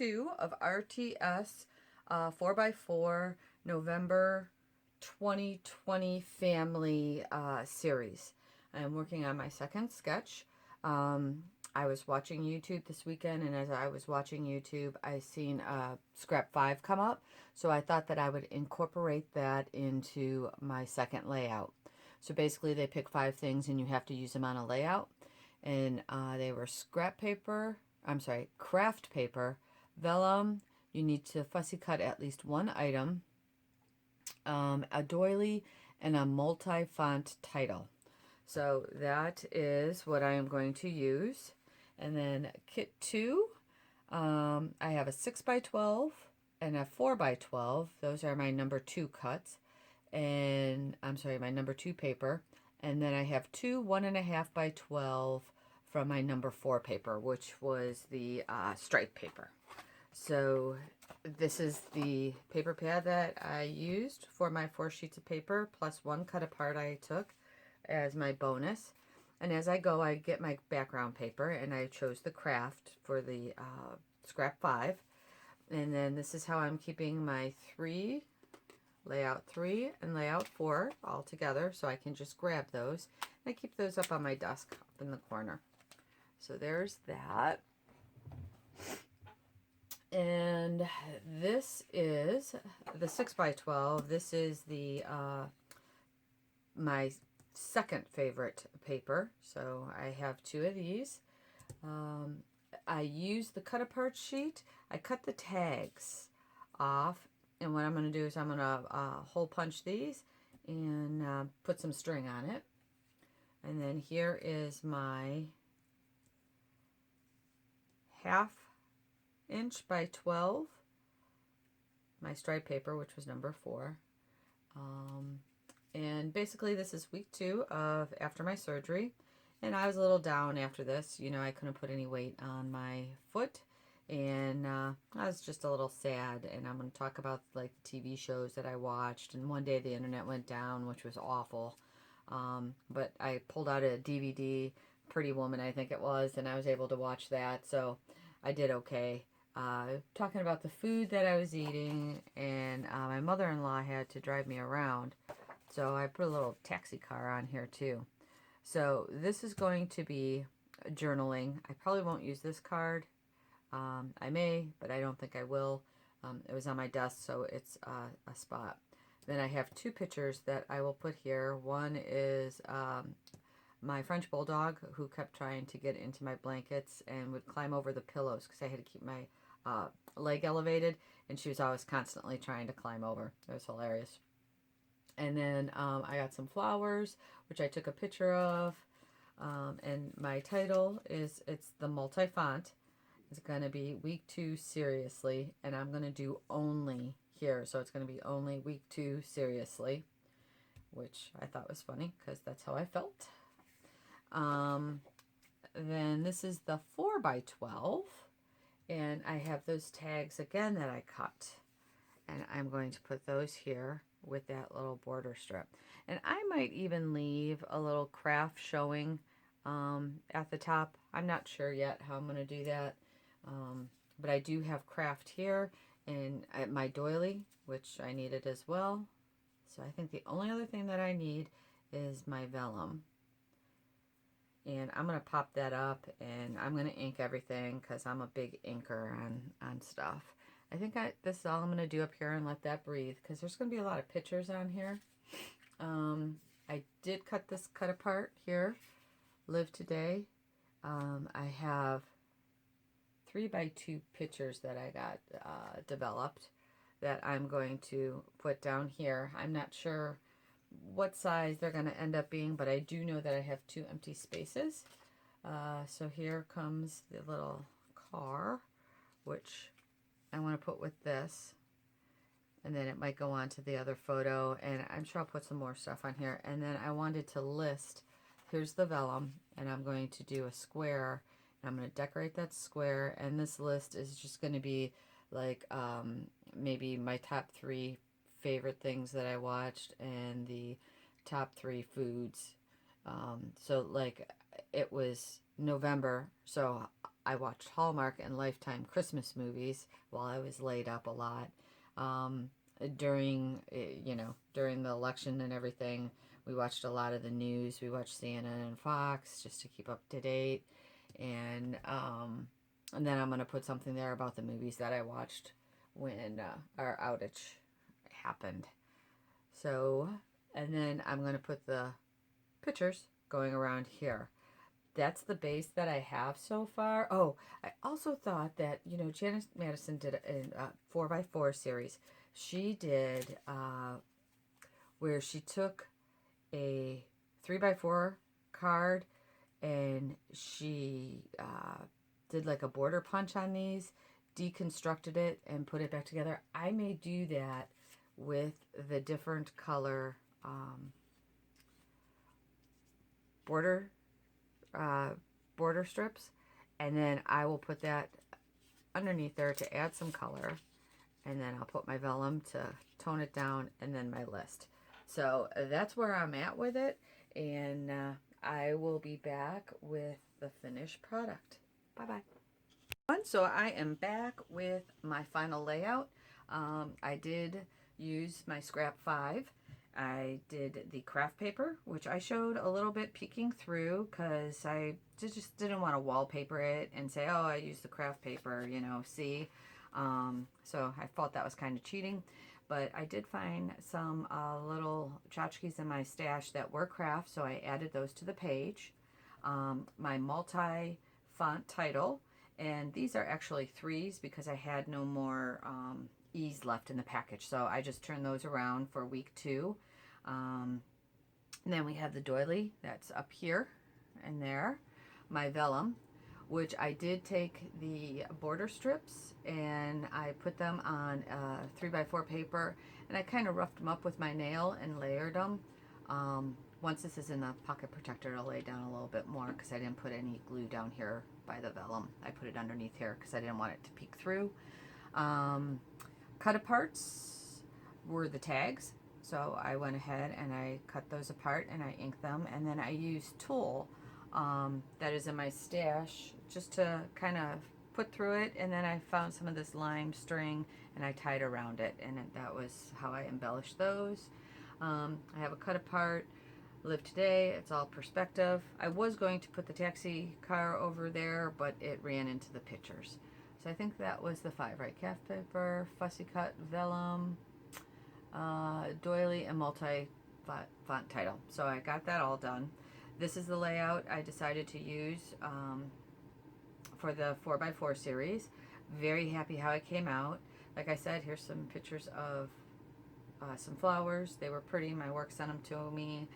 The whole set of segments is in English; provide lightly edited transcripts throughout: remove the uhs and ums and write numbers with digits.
2 of RTS 4x4 November 2020 Family series. I'm working on my second sketch. I was watching YouTube this weekend, and as I was watching YouTube, I seen Scrap 5 come up, so I thought that I would incorporate that into my second layout. So basically, they pick 5 things, and you have to use them on a layout. And they were kraft paper, vellum. You need to fussy cut at least one item, a doily, and a multi-font title. So that is what I am going to use. And then kit 2, I have a 6x12 and a 4x12. Those are my number 2 cuts. And I'm sorry, my number 2 paper. And then I have two 1.5x12 from my number 4 paper, which was the stripe paper. So this is the paper pad that I used for my 4 sheets of paper, plus one cut apart I took as my bonus. And as I go, I get my background paper, and I chose the kraft for the scrap 5. And then this is how I'm keeping my layout 3 and layout 4 all together, so I can just grab those. And I keep those up on my desk up in the corner. So there's that. And this is the 6x12. This is the my second favorite paper. So I have 2 of these. I use the cut apart sheet. I cut the tags off, and what I'm going to do is I'm going to hole punch these and put some string on it. And then here is my 1/2 inch by 12, my stripe paper, which was number 4. And basically this is week 2 of after my surgery, and I was a little down after this. You know, I couldn't put any weight on my foot, and I was just a little sad. And I'm going to talk about like the TV shows that I watched, and one day the internet went down, which was awful. But I pulled out a DVD, Pretty Woman I think it was, and I was able to watch that, so I did okay. Talking about the food that I was eating, and my mother-in-law had to drive me around, so I put a little taxi car on here too. So this is going to be journaling. I probably won't use this card. I may, but I don't think I will. It was on my desk, so it's a spot. Then I have 2 pictures that I will put here. One is my French bulldog, who kept trying to get into my blankets and would climb over the pillows because I had to keep my leg elevated, and she was always constantly trying to climb over. It was hilarious. And then I got some flowers, which I took a picture of, and my title is, it's the multi-font. It's going to be week 2 seriously, and I'm going to do only here, so it's going to be only week 2 seriously, which I thought was funny because that's how I felt. Then this is the 4x12, and I have those tags again that I cut, and I'm going to put those here with that little border strip. And I might even leave a little kraft showing at the top. I'm not sure yet how I'm going to do that, but I do have kraft here, and my doily, which I needed as well. So I think the only other thing that I need is my vellum. And I'm going to pop that up, and I'm going to ink everything because I'm a big inker on stuff. I think this is all I'm going to do up here and let that breathe, because there's going to be a lot of pictures on here. I did cut this cut apart here, Live Today. I have 3x2 pictures that I got developed that I'm going to put down here. I'm not sure what size they're going to end up being, but I do know that I have 2 empty spaces. So here comes the little car, which I want to put with this, and then it might go on to the other photo, and I'm sure I'll put some more stuff on here. And then I wanted to list, here's the vellum, and I'm going to do a square, and I'm going to decorate that square, and this list is just going to be like maybe my top 3 favorite things that I watched and the top 3 foods. So like it was November, so I watched Hallmark and Lifetime Christmas movies while I was laid up a lot. Um, during the election and everything, we watched a lot of the news. We watched CNN and Fox just to keep up to date. And then I'm going to put something there about the movies that I watched when our outage happened. So, and then I'm going to put the pictures going around here. That's the base that I have so far. Oh, I also thought that, Janice Madison did a 4x4 series. She did where she took a 3x4 card and she did like a border punch on these, deconstructed it, and put it back together. I may do that with the different color border border strips, and then I will put that underneath there to add some color, and then I'll put my vellum to tone it down, and then my list. So that's where I'm at with it, and I will be back with the finished product. Bye bye. So I am back with my final layout. I did use my scrap 5. I did the craft paper, which I showed a little bit peeking through because I just didn't want to wallpaper it and say, oh, I used the craft paper, see. So I thought that was kind of cheating. But I did find some little tchotchkes in my stash that were craft, so I added those to the page. My multi-font title, and these are actually 3s because I had no more E's left in the package, so I just turned those around for week 2. And then we have the doily that's up here and there. My vellum, which I did take the border strips and I put them on 3x4 paper, and I kind of roughed them up with my nail and layered them. Once this is in the pocket protector, it'll lay down a little bit more because I didn't put any glue down here by the vellum. I put it underneath here because I didn't want it to peek through. Cut aparts were the tags, so I went ahead and I cut those apart and I inked them, and then I used tulle that is in my stash just to kind of put through it, and then I found some of this lime string and I tied around it, and that was how I embellished those. I have a cut apart, live today, it's all perspective. I was going to put the taxi car over there, but it ran into the pictures. So I think that was the 5, right? Calf paper, fussy cut, vellum, doily, and multi-font title. So I got that all done. This is the layout I decided to use for the 4x4 series. Very happy how it came out. Like I said, here's some pictures of some flowers. They were pretty. My work sent them to me.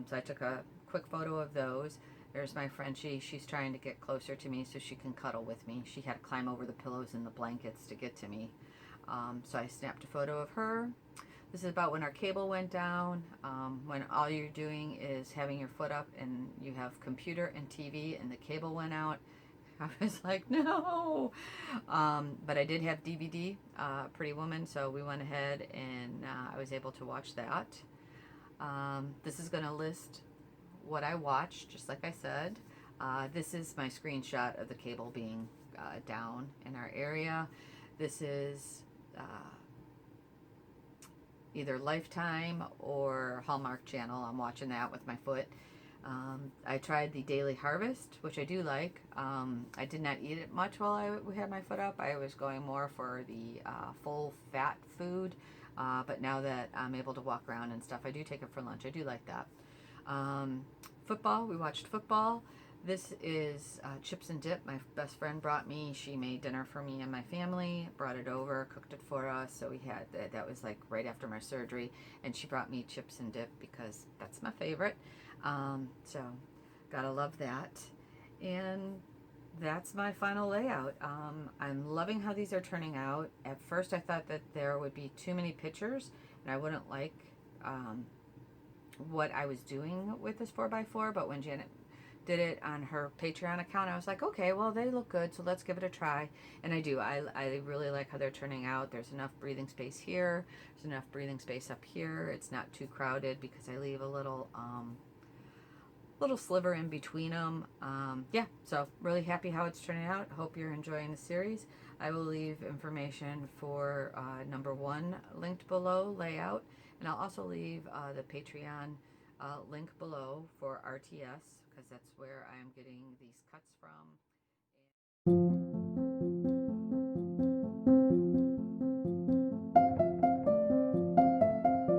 So I took a quick photo of those. There's my Frenchie. She's trying to get closer to me so she can cuddle with me. She had to climb over the pillows and the blankets to get to me. So I snapped a photo of her. This is about when our cable went down, when all you're doing is having your foot up and you have computer and TV and the cable went out. I was like, no. But I did have DVD, Pretty Woman, so we went ahead and I was able to watch that. This is going to list what I watched, just like I said. This is my screenshot of the cable being down in our area. This is either Lifetime or Hallmark Channel. I'm watching that with my foot. I tried the Daily Harvest, which I do like. I did not eat it much while I had my foot up. I was going more for the full fat food. But now that I'm able to walk around and stuff, I do take it for lunch. I do like that. Football, we watched football. This is chips and dip. My best friend brought me. She made dinner for me and my family, brought it over, cooked it for us. So we had that was like right after my surgery, and she brought me chips and dip because that's my favorite. So gotta love that. And that's my final layout. I'm loving how these are turning out. At first I thought that there would be too many pictures and I wouldn't like what I was doing with this 4x4, but when Janet did it on her Patreon account, I was like, okay, well, they look good, so let's give it a try. And I do. I really like how they're turning out. There's enough breathing space here. There's enough breathing space up here. It's not too crowded because I leave a little little sliver in between them. Yeah, so really happy how it's turning out. Hope you're enjoying the series. I will leave information for number 1 linked below, layout, and I'll also leave the Patreon link below for RTS, because that's where I am getting these cuts from.